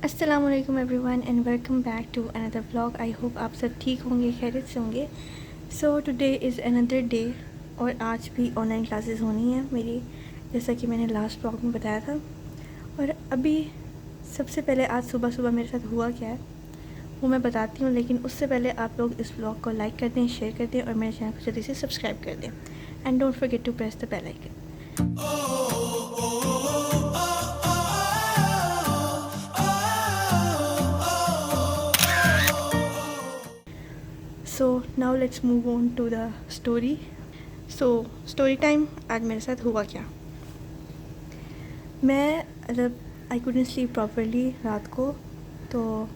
अस्सलाम वालेकुम everyone and welcome back to another vlog. I hope आप सब ठीक होंगे, खैरियत से होंगे। So today is another day और आज भी ऑनलाइन क्लासेस होनी है मेरी, जैसा कि मैंने लास्ट व्लॉग में बताया था। और अभी सबसे पहले आज सुबह सुबह मेरे साथ हुआ क्या है वो मैं बताती हूँ, लेकिन उससे पहले आप लोग इस व्लॉग को लाइक कर दें, शेयर कर दें और मेरे चैनल को जल्दी से सब्सक्राइब कर दें and don't forget to press the bell icon. So now let's move on to the story. So story time. आज मेरे साथ हुआ क्या, मैं मतलब आई कुडंट स्लीप प्रॉपरली रात को, तो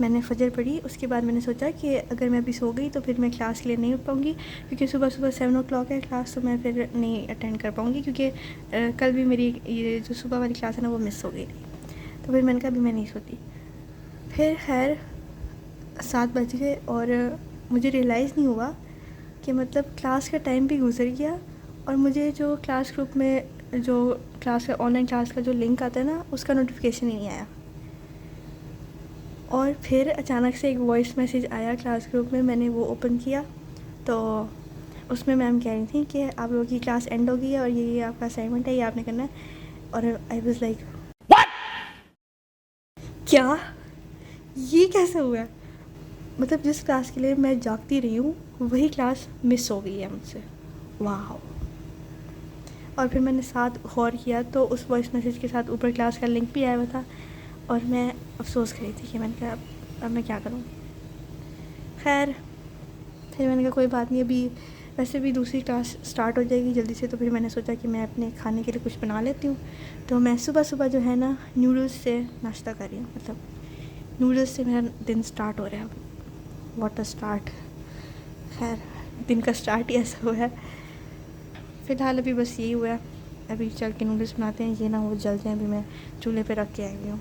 मैंने फजर पढ़ी। उसके बाद मैंने सोचा कि अगर मैं अभी सो गई तो फिर मैं क्लास के लिए नहीं उठ पाऊँगी, क्योंकि सुबह सुबह 7 o'clock है क्लास, तो मैं फिर नहीं अटेंड कर पाऊँगी, क्योंकि कल भी मेरी ये जो सुबह वाली क्लास है ना वो मिस हो गई थी। तो फिर मैंने कहा अभी मैं नहीं सोती। फिर खैर 7 बज गए और मुझे रियलाइज़ नहीं हुआ कि मतलब क्लास का टाइम भी गुजर गया और मुझे जो क्लास ग्रुप में जो क्लास का ऑनलाइन क्लास का जो लिंक आता है ना उसका नोटिफिकेशन ही नहीं आया। और फिर अचानक से एक वॉइस मैसेज आया क्लास ग्रुप में, मैंने वो ओपन किया तो उसमें मैम कह रही थी कि आप लोगों की क्लास एंड हो गई है और ये आपका असाइनमेंट है, ये आपने करना है। और आई वाज लाइक क्या, ये कैसे हुआ? मतलब जिस क्लास के लिए मैं जागती रही हूँ वही क्लास मिस हो गई है मुझसे। वाह। और फिर मैंने साथ गौर किया तो उस वॉइस मैसेज के साथ ऊपर क्लास का लिंक भी आया हुआ था और मैं अफसोस कर रही थी कि मैंने कहा अब मैं क्या करूँ। खैर फिर मैंने कहा कोई बात नहीं, अभी वैसे भी दूसरी क्लास स्टार्ट हो जाएगी जल्दी से, तो फिर मैंने सोचा कि मैं अपने खाने के लिए कुछ बना लेती हूँ। तो मैं सुबह सुबह जो है ना नूडल्स से नाश्ता कर रही हूँ, मतलब नूडल्स से मेरा दिन स्टार्ट हो रहा है। What a start. खैर दिन का स्टार्ट ही ऐसा हुआ है। फ़िलहाल अभी बस यही हुआ है, अभी चल के नूडल्स बनाते हैं, ये ना वो जल जाए। अभी मैं चूल्हे पे रख के आई हूँ।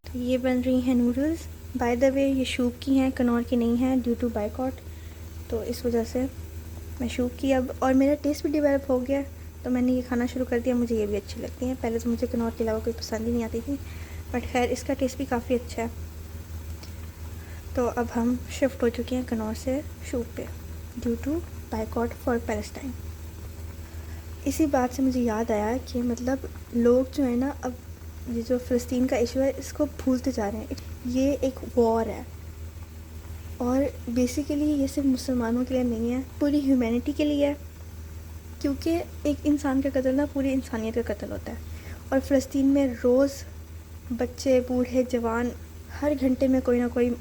तो ये बन रही हैं नूडल्स। बाय द वे ये शूप की हैं, कनौर की नहीं हैं ड्यू टू बाइकॉट, तो इस वजह से मैं शूप की अब। और मेरा टेस्ट भी डेवलप हो गया तो मैंने ये खाना शुरू कर दिया। मुझे ये भी अच्छी लगती हैं, पहले तो मुझे कनौर के अलावा कोई पसंद ही नहीं आती थी, बट खैर इसका टेस्ट भी काफ़ी अच्छा है। तो अब हम शिफ्ट हो चुके हैं कनौर से शूप पे due to boycott for Palestine. इसी बात से मुझे याद आया कि मतलब लोग जो है ना अब ये जो फ़लस्तीन का इशू है इसको भूलते जा रहे हैं। ये एक वॉर है और बेसिकली ये सिर्फ मुसलमानों के लिए नहीं है, पूरी ह्यूमैनिटी के लिए है, क्योंकि एक इंसान का कत्ल ना पूरी इंसानियत का कत्ल होता है। और फ़लस्तीन में रोज़ बच्चे बूढ़े जवान हर घंटे में कोई ना कोई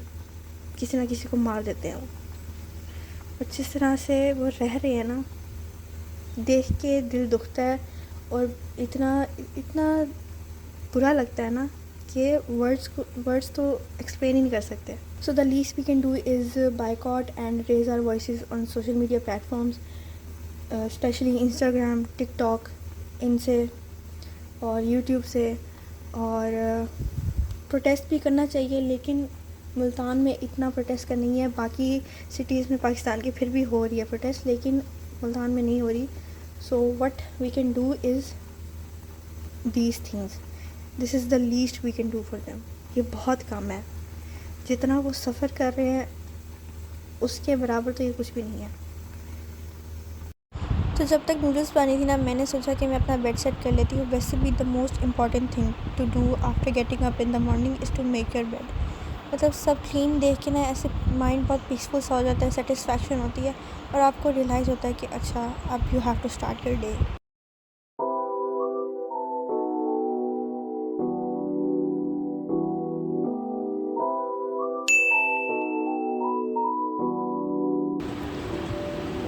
किसी ना किसी को मार देते हैं। और जिस तरह से वो रह रहे हैं ना, देख के दिल दुखता है और इतना इतना बुरा लगता है ना कि वर्ड्स तो एक्सप्लेन ही नहीं कर सकते। So the least we can do is boycott and raise our voices on social media platforms, specially Instagram, TikTok, इनसे और यूट्यूब से। और प्रोटेस्ट भी करना चाहिए, लेकिन मुल्तान में इतना प्रोटेस्ट का नहीं है। बाकी सिटीज़ में पाकिस्तान की फिर भी हो रही है प्रोटेस्ट, लेकिन मुल्तान में नहीं हो रही। So what we can do is these things, this is the least we can do for them. ये बहुत कम है, जितना वो सफ़र कर रहे हैं उसके बराबर तो ये कुछ भी नहीं है। तो जब तक नूडल्स बनी थी ना, मैंने सोचा कि मैं अपना बेड सेट कर लेती हूँ। वैसे भी the most important thing to do after getting up in the morning is to make your bed. मतलब सब क्लीन देख के ना ऐसे माइंड बहुत पीसफुल सा हो जाता है, सेटिस्फैक्शन होती है और आपको रियलाइज़ होता है कि अच्छा अब you have to start your day.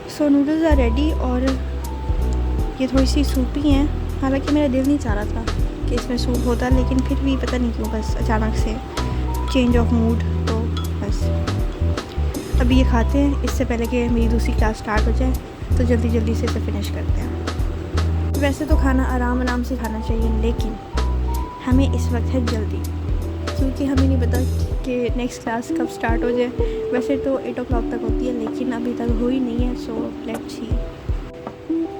So noodles are ready और ये थोड़ी सी सूपी हैं। हालांकि मेरा दिल नहीं चाह रहा था कि इसमें सूप होता, लेकिन फिर भी पता नहीं क्यों बस अचानक से चेंज ऑफ मूड, तो बस अभी ये खाते हैं इससे पहले कि मेरी दूसरी क्लास स्टार्ट हो जाए, तो जल्दी जल्दी से इसे फिनिश करते हैं। वैसे तो खाना आराम आराम से खाना चाहिए, लेकिन हमें इस वक्त है जल्दी, क्योंकि हमें नहीं पता कि नेक्स्ट क्लास कब स्टार्ट हो जाए। वैसे तो 8 o'clock तक होती है, लेकिन अभी तक हो ही नहीं है। So let's see.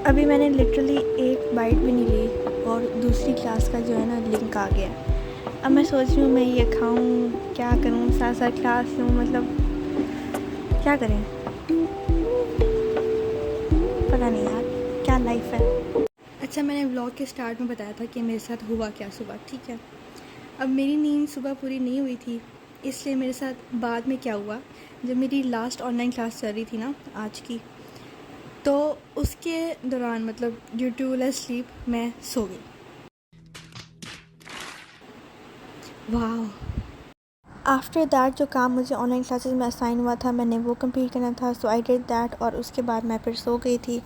अभी मैंने लिटरली एक बाइट भी नहीं ली और दूसरी क्लास का जो है ना लिंक आ गया। अब मैं सोच रही हूँ मैं ये खाऊं, क्या करूँ, साथ साथ क्लास लूँ, मतलब क्या करें, पता नहीं यार क्या लाइफ है। अच्छा, मैंने व्लॉग के स्टार्ट में बताया था कि मेरे साथ हुआ क्या सुबह, ठीक है। अब मेरी नींद सुबह पूरी नहीं हुई थी, इसलिए मेरे साथ बाद में क्या हुआ, जब मेरी लास्ट ऑनलाइन क्लास चल रही थी ना आज की, तो उसके दौरान मतलब ड्यू टू लेस स्लीप मैं सो गई। वाह। आफ्टर दैट जो काम मुझे ऑनलाइन क्लासेस में असाइन हुआ था मैंने वो कंप्लीट करना था, सो आई डिड दैट, और उसके बाद मैं फिर सो गई थी।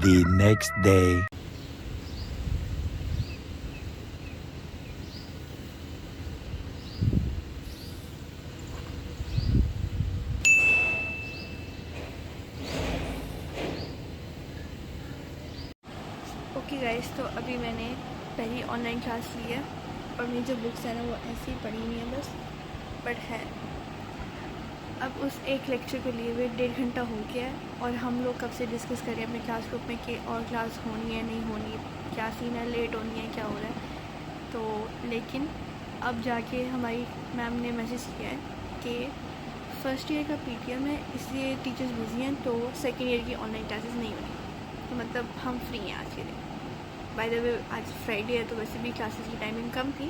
The next day. Okay guys, तो अभी मैंने पहली ऑनलाइन क्लास ली है और मेरी जो बुक्स है ना वो ऐसी ही पड़ी हुई हैं बस, बट है अब उस एक लेक्चर के लिए हुए 1.5 घंटा हो गया है और हम लोग कब से डिस्कस करें अपने क्लास ग्रुप में कि और क्लास होनी है नहीं होनी, क्या सीन है, लेट होनी है, क्या हो रहा है। तो लेकिन अब जाके हमारी मैम ने मैसेज किया है कि फर्स्ट ईयर का पीटीएम है इसलिए टीचर्स बिजी हैं, तो सेकेंड ईयर की ऑनलाइन क्लासेस नहीं होनी, तो मतलब हम फ्री हैं आज के दिन। बाय द वे आज फ्राइडे है तो वैसे भी क्लासेस की टाइमिंग कम थी,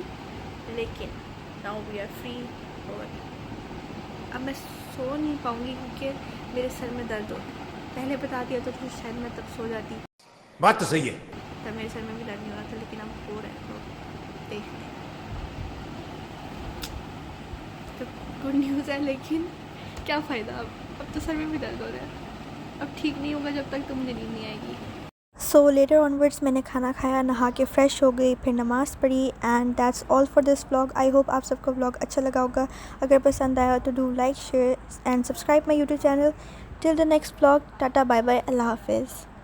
लेकिन नाउ वी आर फ्री। और अब मैं सो नहीं पाऊँगी क्योंकि मेरे सर में दर्द हो, पहले बता दिया तो शायद मैं तब सो जाती। बात तो सही है। तब मेरे सर में भी दर्द नहीं हो रहा था, लेकिन अब हो रहा है तो देखते हैं। तो गुड न्यूज़ है, लेकिन क्या फ़ायदा, अब तो सर में भी दर्द हो रहा है, अब ठीक नहीं होगा जब तक तो मुझे नींद नहीं आएगी। सो लेटर ऑनवर्ड्स मैंने खाना खाया, नहा के फ्रेश हो गई, फिर नमाज़ पढ़ी, and that's all for this vlog. I hope आप सबको व्लॉग अच्छा लगा होगा। अगर पसंद आया तो do like, share and subscribe my YouTube channel. Till the next vlog, tata bye bye, अल्लाह हाफिज़।